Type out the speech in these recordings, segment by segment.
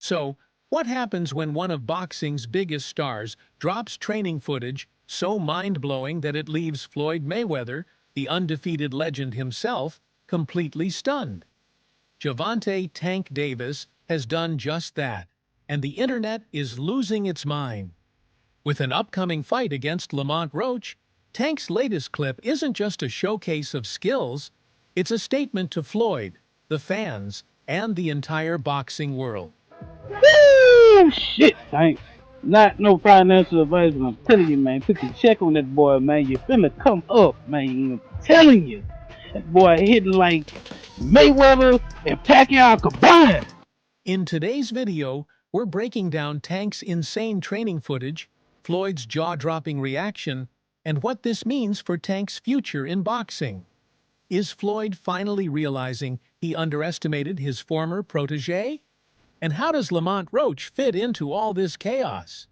So, what happens when one of boxing's biggest stars drops training footage so mind-blowing that it leaves Floyd Mayweather, the undefeated legend himself, completely stunned? Gervonta "Tank" Davis has done just that, and the internet is losing its mind. With an upcoming fight against Lamont Roach, Tank's latest clip isn't just a showcase of skills, it's a statement to Floyd, the fans, and the entire boxing world. Woo! Shit, Tank. Not no financial advice, but I'm telling you, man, put your check on that boy, man. You finna come up, man. I'm telling you. That boy hitting like Mayweather and Pacquiao combined. In today's video, we're breaking down Tank's insane training footage, Floyd's jaw-dropping reaction, and what this means for Tank's future in boxing. Is Floyd finally realizing he underestimated his former protege? And how does Lamont Roach fit into all this chaos?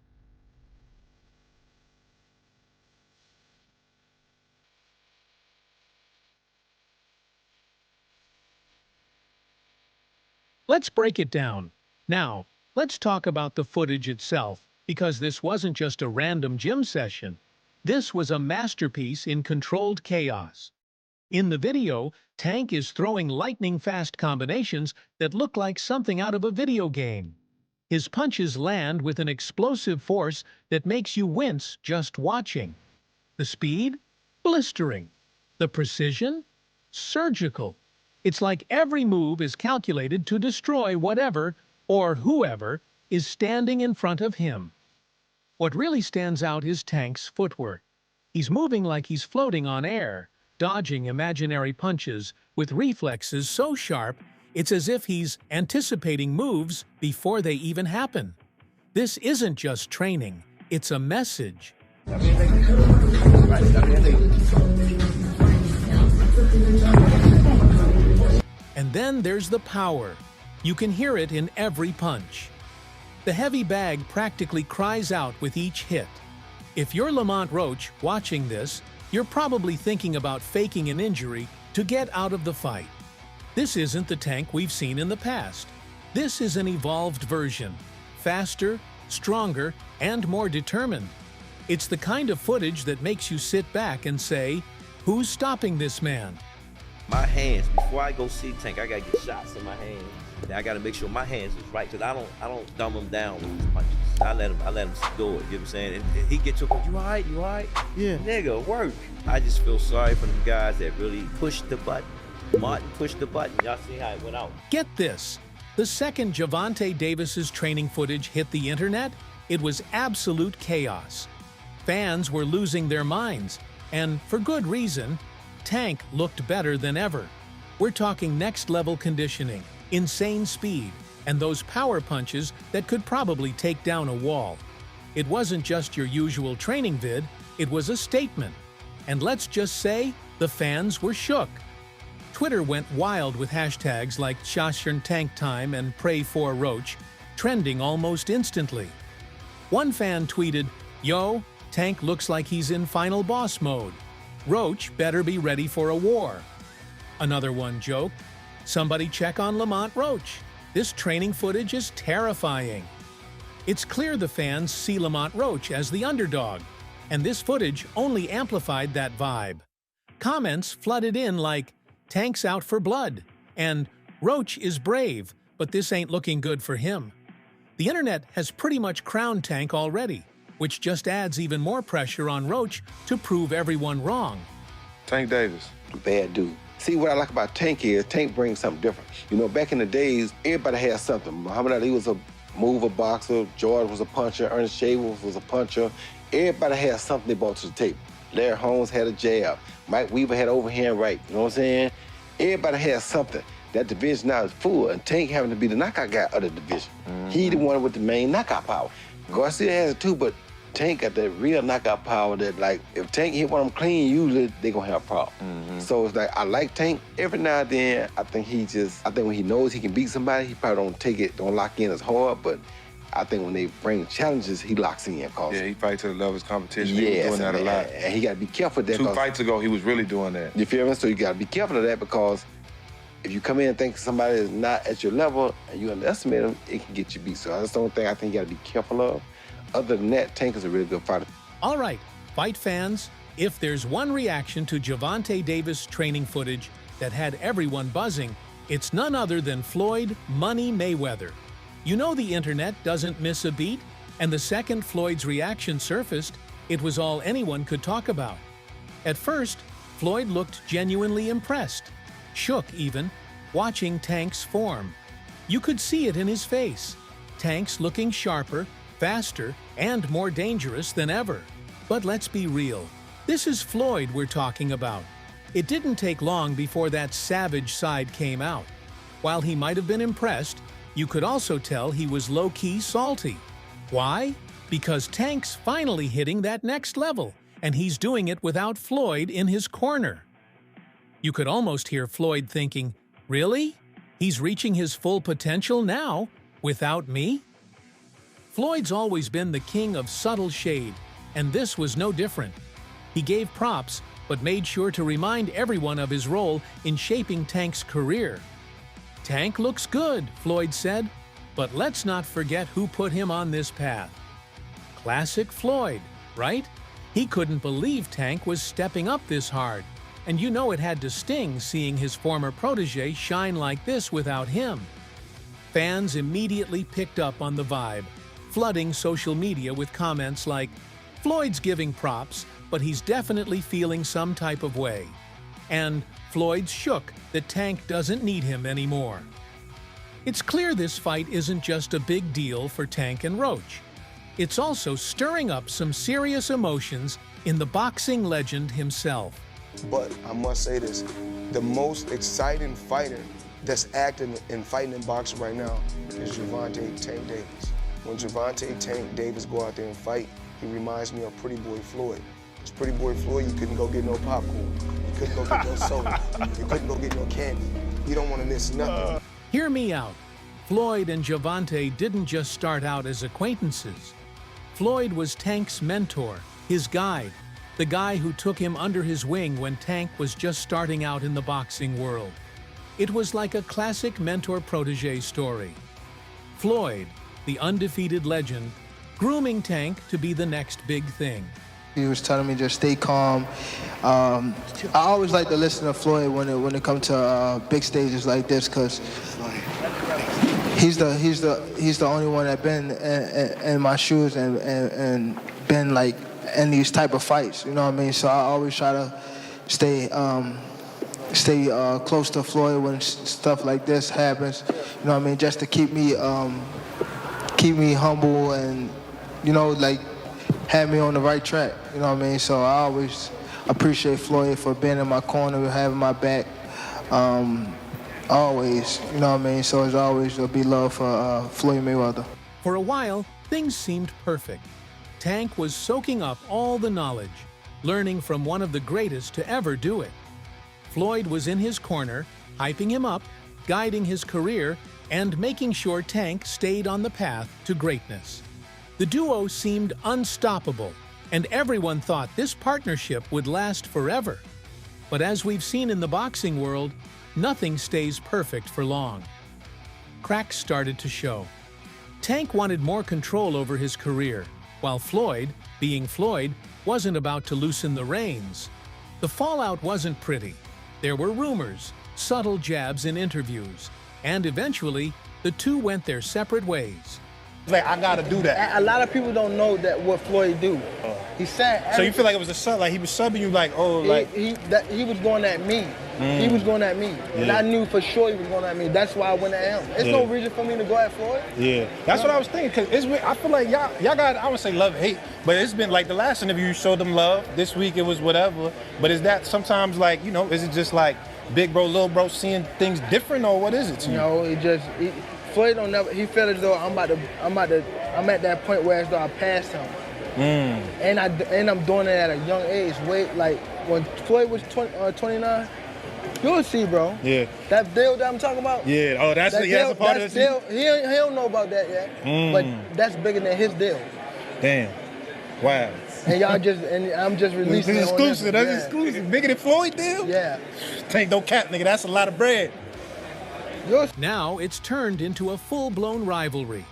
Let's break it down. Now, let's talk about the footage itself, because this wasn't just a random gym session. This was a masterpiece in controlled chaos. In the video, Tank is throwing lightning-fast combinations that look like something out of a video game. His punches land with an explosive force that makes you wince just watching. The speed? Blistering. The precision? Surgical. It's like every move is calculated to destroy whatever, or whoever, is standing in front of him. What really stands out is Tank's footwork. He's moving like he's floating on air, dodging imaginary punches with reflexes so sharp it's as if he's anticipating moves before they even happen. This isn't just training, it's a message. And then there's the power. You can hear it in every punch. The heavy bag practically cries out with each hit. If you're Lamont Roach watching this, you're probably thinking about faking an injury to get out of the fight. This isn't the Tank we've seen in the past. This is an evolved version, faster, stronger, and more determined. It's the kind of footage that makes you sit back and say, who's stopping this man? My hands, before I go see Tank, I gotta get shots in my hands. Then I gotta make sure my hands is right, cause I don't dumb him down with these punches. I let him do it. You know what I'm saying? And he get to a point, you all right? You all right? Yeah. Nigga, work. I just feel sorry for them guys that really pushed the button. Martin pushed the button. Y'all see how it went out? Get this. The second Gervonta Davis's training footage hit the internet, it was absolute chaos. Fans were losing their minds, and for good reason. Tank looked better than ever. We're talking next-level conditioning, insane speed, and those power punches that could probably take down a wall. It wasn't just your usual training vid, it was a statement. And let's just say, the fans were shook. Twitter went wild with hashtags like #TankTime and #PrayForRoach, trending almost instantly. One fan tweeted, "Yo, Tank looks like he's in final boss mode. Roach better be ready for a war." Another one joked, "Somebody check on Lamont Roach. This training footage is terrifying." It's clear the fans see Lamont Roach as the underdog, and this footage only amplified that vibe. Comments flooded in like, "Tank's out for blood," and "Roach is brave, but this ain't looking good for him." The internet has pretty much crowned Tank already, which just adds even more pressure on Roach to prove everyone wrong. Tank Davis. Bad dude. See, what I like about Tank is Tank brings something different. You know, back in the days, everybody had something. Muhammad Ali was a mover boxer, George was a puncher, Ernest Shavers was a puncher. Everybody had something they brought to the table. Larry Holmes had a jab. Mike Weaver had overhand right. You know what I'm saying? Everybody had something. That division now is full, and Tank having to be the knockout guy of the division. He the one with the main knockout power. Garcia has it too, but Tank got that real knockout power that, like, if Tank hit one of them clean, usually they gonna have a problem. So it's like, I like Tank. Every now and then, I think when he knows he can beat somebody, he probably don't lock in as hard, but I think when they bring challenges, he locks in. Yeah, he fights to the level of his competition. He was doing that a lot. And he gotta be careful of that. 2 fights ago, he was really doing that. You feel me? So you gotta be careful of that because if you come in and think somebody is not at your level and you underestimate them, it can get you beat. So that's the only thing I think you got to be careful of. Other than that, Tank is a really good fighter. All right, fight fans, if there's one reaction to Gervonta Davis training footage that had everyone buzzing, it's none other than Floyd Money Mayweather. You know the internet doesn't miss a beat, and the second Floyd's reaction surfaced, it was all anyone could talk about. At first, Floyd looked genuinely impressed, shook even, watching Tank's form. You could see it in his face. Tank's looking sharper, faster, and more dangerous than ever. But let's be real. This is Floyd we're talking about. It didn't take long before that savage side came out. While he might have been impressed, you could also tell he was low-key salty. Why? Because Tank's finally hitting that next level, and he's doing it without Floyd in his corner. You could almost hear Floyd thinking, really? He's reaching his full potential now, without me? Floyd's always been the king of subtle shade, and this was no different. He gave props, but made sure to remind everyone of his role in shaping Tank's career. Tank looks good, Floyd said, but let's not forget who put him on this path. Classic Floyd, right? He couldn't believe Tank was stepping up this hard, and you know it had to sting seeing his former protege shine like this without him. Fans immediately picked up on the vibe, flooding social media with comments like, Floyd's giving props, but he's definitely feeling some type of way. And Floyd's shook that Tank doesn't need him anymore. It's clear this fight isn't just a big deal for Tank and Roach. It's also stirring up some serious emotions in the boxing legend himself. But I must say this, the most exciting fighter that's active and fighting in boxing right now is Gervonta Tank Davis. When Gervonta Tank Davis go out there and fight, he reminds me of Pretty Boy Floyd. Because Pretty Boy Floyd, you couldn't go get no popcorn. You couldn't go get no soda. You couldn't go get no candy. You don't want to miss nothing. Hear me out. Floyd and Gervonta didn't just start out as acquaintances. Floyd was Tank's mentor, his guide, the guy who took him under his wing when Tank was just starting out in the boxing world. It was like a classic mentor-protege story. Floyd, the undefeated legend, grooming Tank to be the next big thing. He was telling me just stay calm. I always like to listen to Floyd when it comes to big stages like this, because he's the only one that been in my shoes and been like in these type of fights. You know what I mean? So I always try to stay close to Floyd when stuff like this happens. You know what I mean? Just to keep me humble and, you know, like have me on the right track. You know what I mean? So I always appreciate Floyd for being in my corner, having my back. Always, you know what I mean? So it's always there'll be love for Floyd Mayweather. For a while, things seemed perfect. Tank was soaking up all the knowledge, learning from one of the greatest to ever do it. Floyd was in his corner, hyping him up, guiding his career, and making sure Tank stayed on the path to greatness. The duo seemed unstoppable, and everyone thought this partnership would last forever. But as we've seen in the boxing world, nothing stays perfect for long. Cracks started to show. Tank wanted more control over his career, while Floyd, being Floyd, wasn't about to loosen the reins. The fallout wasn't pretty. There were rumors, subtle jabs in interviews, and eventually, the two went their separate ways. Like, I gotta do that. A lot of people don't know that what Floyd do. He said. So you feel like it was a sub, like he was subbing you, like, oh, like he was going at me. He was going at me, and I knew for sure he was going at me. That's why I went at him. There's no reason for me to go at Floyd. Yeah, that's what I was thinking. Cause I feel like y'all got, I would say love, hate, but it's been like the last interview you showed them love. This week it was whatever. But is that sometimes like, you know, is it just like big bro, little bro seeing things different, or what is it to you? No, Floyd don't never. He felt as though I'm at that point where as though I passed him. And I'm doing it at a young age. Wait, like when Floyd was 29, you'll see, bro. Yeah. That deal that I'm talking about. Yeah. Oh, that's a part of the deal. He don't know about that yet. But that's bigger than his deal. Damn. Wow. And I'm just releasing. This is exclusive. That's exclusive. Bigger than Floyd deal. Yeah. Tank, don't cap, nigga. That's a lot of bread. Now it's turned into a full-blown rivalry.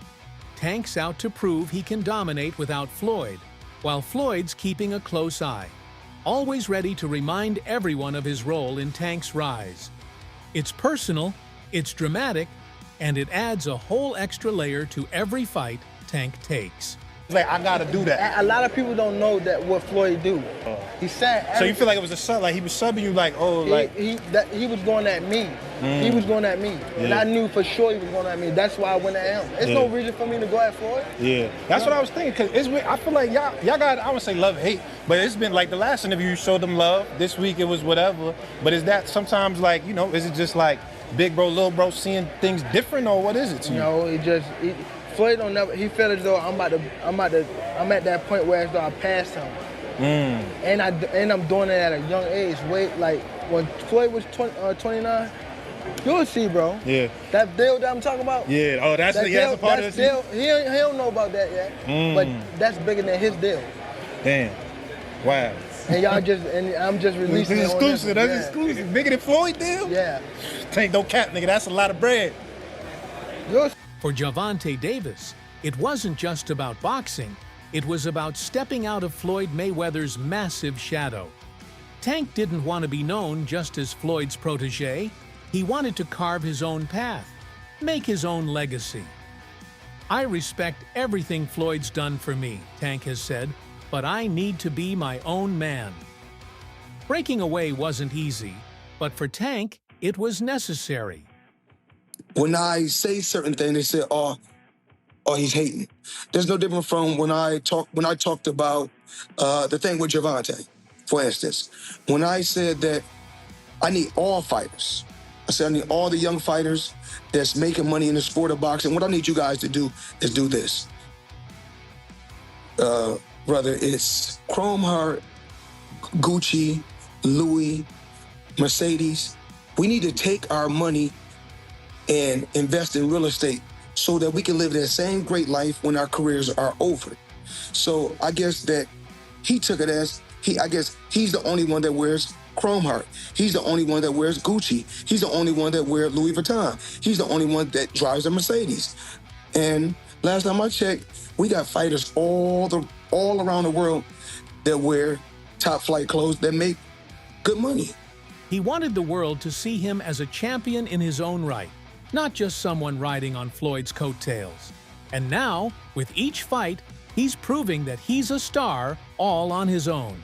Tank's out to prove he can dominate without Floyd, while Floyd's keeping a close eye, always ready to remind everyone of his role in Tank's rise. It's personal, it's dramatic, and it adds a whole extra layer to every fight Tank takes. Like, I gotta do that. A lot of people don't know that what Floyd do. He said. So you feel like it was a sub, like he was subbing you, like, oh, like he was going at me. He was going at me, and I knew for sure he was going at me. That's why I went at him. There's no reason for me to go at Floyd. Yeah, that's what I was thinking. Cause I feel like y'all got, I would say love hate, but it's been like the last interview you showed them love. This week it was whatever. But is that sometimes like, you know, is it just like big bro, little bro seeing things different, or what is it to you? No, Floyd don't never. He felt as though I'm at that point where as though I passed him. And I'm doing it at a young age. Like when Floyd was 29, you'll see, bro. Yeah. That deal that I'm talking about. Yeah. Oh, that's a part of this. Deal. He don't know about that yet. But that's bigger than his deal. Damn. Wow. And I'm just releasing it. Exclusive. That's exclusive. Bigger than Floyd deal. Yeah. Tank, don't cap, nigga. That's a lot of bread. For Gervonta Davis, it wasn't just about boxing, it was about stepping out of Floyd Mayweather's massive shadow. Tank didn't want to be known just as Floyd's protege. He wanted to carve his own path, make his own legacy. I respect everything Floyd's done for me, Tank has said, but I need to be my own man. Breaking away wasn't easy, but for Tank, it was necessary. When I say certain things, they say, oh, he's hating. There's no different from when I talked about the thing with Gervonta, for instance. When I said that I need all fighters, I said I need all the young fighters that's making money in the sport of boxing. What I need you guys to do is do this. Whether it's Chrome Heart, Gucci, Louis, Mercedes, we need to take our money and invest in real estate so that we can live that same great life when our careers are over. So I guess that he took it as, I guess he's the only one that wears Chrome Heart. He's the only one that wears Gucci. He's the only one that wears Louis Vuitton. He's the only one that drives a Mercedes. And last time I checked, we got fighters all around the world that wear top flight clothes that make good money. He wanted the world to see him as a champion in his own right, not just someone riding on Floyd's coattails. And now, with each fight, he's proving that he's a star all on his own.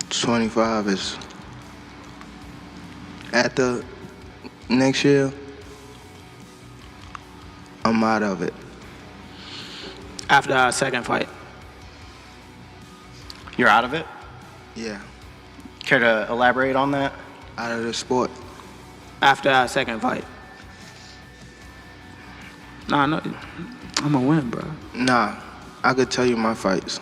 25 is at the next year, I'm out of it. After our second fight. You're out of it? Yeah. Care to elaborate on that? Out of the sport. After our second fight. Nah, no, I'm gonna win, bro. Nah, I could tell you my fights.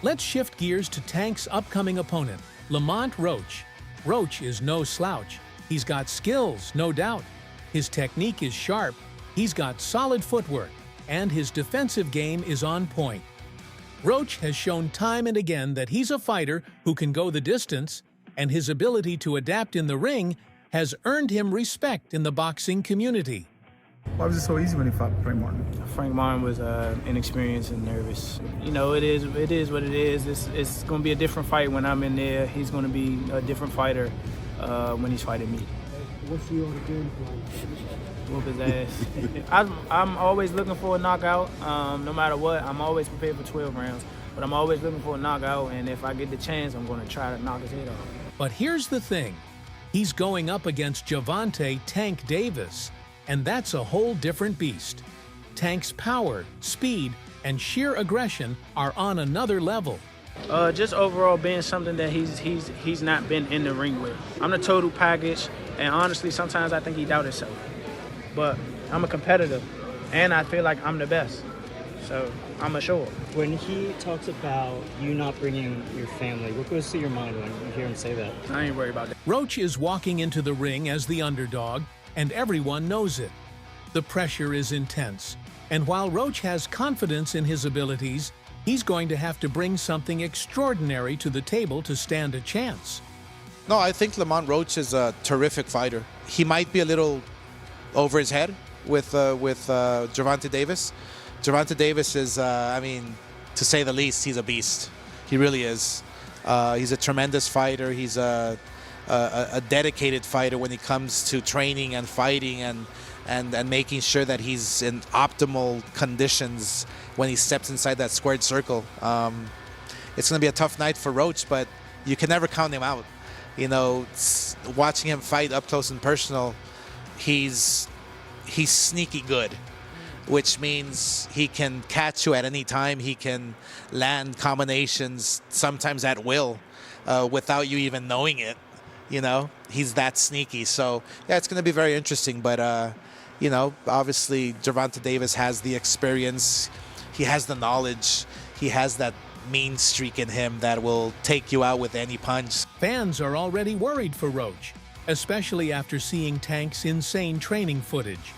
Let's shift gears to Tank's upcoming opponent, Lamont Roach. Roach is no slouch. He's got skills, no doubt. His technique is sharp, he's got solid footwork, and his defensive game is on point. Roach has shown time and again that he's a fighter who can go the distance, and his ability to adapt in the ring has earned him respect in the boxing community. Why was it so easy when he fought Frank Martin? Frank Martin was inexperienced and nervous. You know, it is what it is. It's going to be a different fight when I'm in there. He's going to be a different fighter when he's fighting me. What's the other game plan? Whoop his ass. I'm always looking for a knockout. No matter what, I'm always prepared for 12 rounds. But I'm always looking for a knockout, and if I get the chance, I'm going to try to knock his head off. But here's the thing. He's going up against Gervonta Tank Davis, and that's a whole different beast. Tank's power, speed, and sheer aggression are on another level. Just overall being something that he's not been in the ring with. I'm the total package, and honestly, sometimes I think he doubts himself. But I'm a competitor, and I feel like I'm the best. So I'm a show up. When he talks about you not bringing your family, what goes through your mind when you hear him say that? I ain't worried about that. Roach is walking into the ring as the underdog, and everyone knows it. The pressure is intense, and while Roach has confidence in his abilities, he's going to have to bring something extraordinary to the table to stand a chance. No, I think Lamont Roach is a terrific fighter. He might be a little over his head with Gervonta Davis. Gervonta Davis is, I mean, to say the least, he's a beast. He really is. He's a tremendous fighter. He's a dedicated fighter when it comes to training and fighting and making sure that he's in optimal conditions when he steps inside that squared circle. It's going to be a tough night for Roach, but you can never count him out. You know, watching him fight up close and personal, he's sneaky good, which means he can catch you at any time. He can land combinations sometimes at will without you even knowing it. You know, he's that sneaky. So, yeah, it's going to be very interesting. But, you know, obviously Gervonta Davis has the experience. He has the knowledge. He has that mean streak in him that will take you out with any punch. Fans are already worried for Roach, especially after seeing Tank's insane training footage.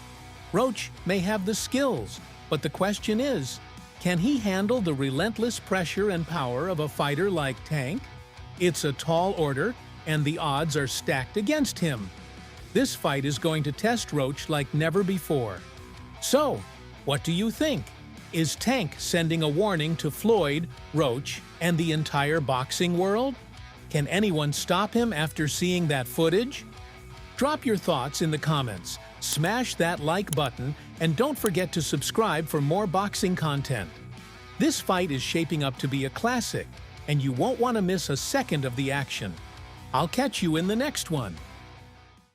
Roach may have the skills, but the question is, can he handle the relentless pressure and power of a fighter like Tank? It's a tall order, and the odds are stacked against him. This fight is going to test Roach like never before. So, what do you think? Is Tank sending a warning to Floyd, Roach, and the entire boxing world? Can anyone stop him after seeing that footage? Drop your thoughts in the comments, smash that like button, and don't forget to subscribe for more boxing content. This fight is shaping up to be a classic, and you won't want to miss a second of the action. I'll catch you in the next one.